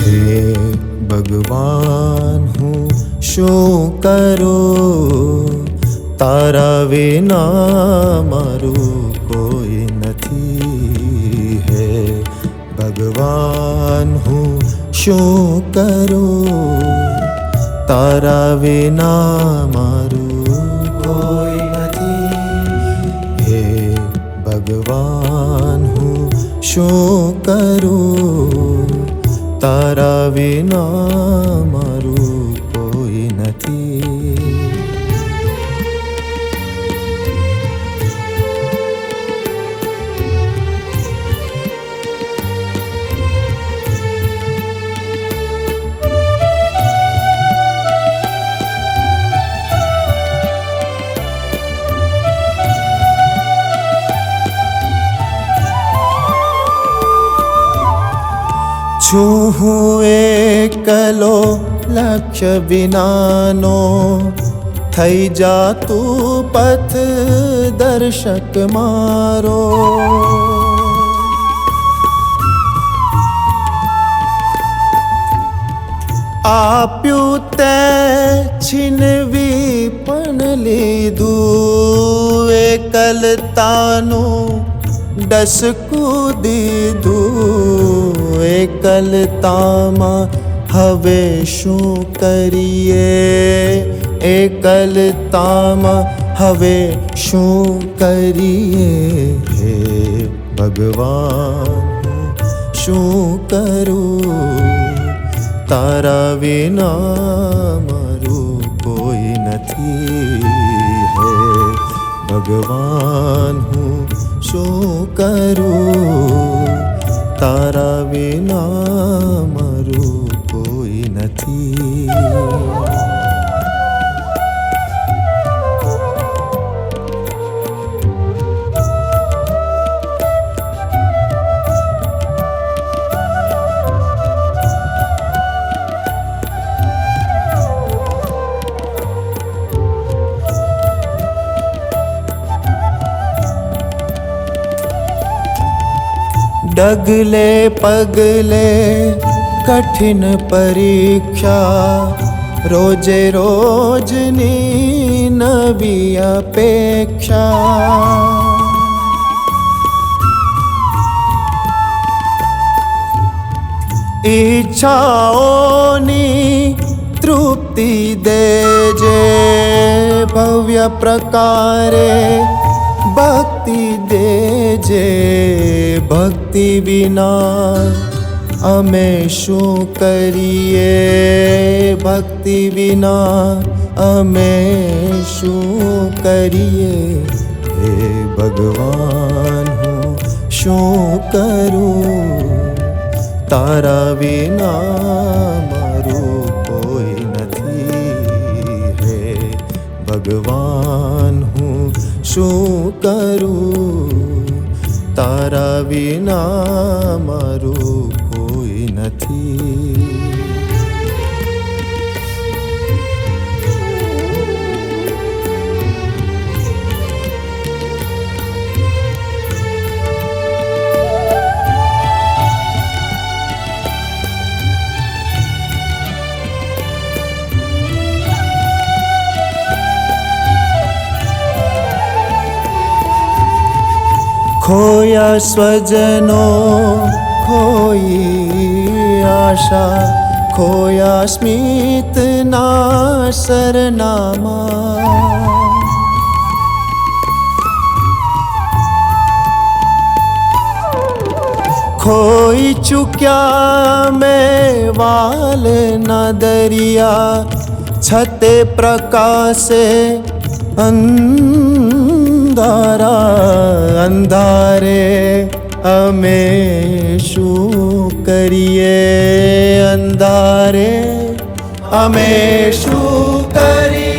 હે ભગવાન હું શું કરું, તારા વિના મારું કોઈ નથી. હે ભગવાન હું શું કરું, તારા વિના મારું કોઈ નથી. હે ભગવાન હું શું કરું, તારા વિના મારું કોઈ નથી. છું હું એકલો લક્ષ્ય વિનાનો, થઈ જા તું પથ દર્શક મારો. આપ્યું તે છીનવી પણ લીધું, એકલતાનું ડસકું દીધું. એકલતામાં હવે શું કરીએ, એકલતામાં હવે શું કરીએ. હે ભગવાન શું કરું, તારા વિના મારું કોઈ નથી. હે ભગવાન હું શું કરું, તારા વિના મારું કોઈ નથી. ડગલે પગલે કઠિન પરીક્ષા, રોજે રોજની નવી અપેક્ષા. ઈચ્છાઓની તૃપ્તિ દેજે, ભવ્ય પ્રકારે ભક્તિ દેજે. ભક્તિ વિના અમે શું કરીએ, ભક્તિ વિના અમે શું કરીએ. હે ભગવાન હું શું કરું, તારા વિના મારું કોઈ નથી. હે ભગવાન હું શું કરું, તારા વિના મારું કોઈ નથી. खोया स्वजनों खोई आशा, खोया स्मित ना सरनामा. खोई चुक्या मैं वाल न दरिया, छते प्रकाशे અંધારા અંધારે અમે શું કરીએ, અંધારે અમે શું કરીએ.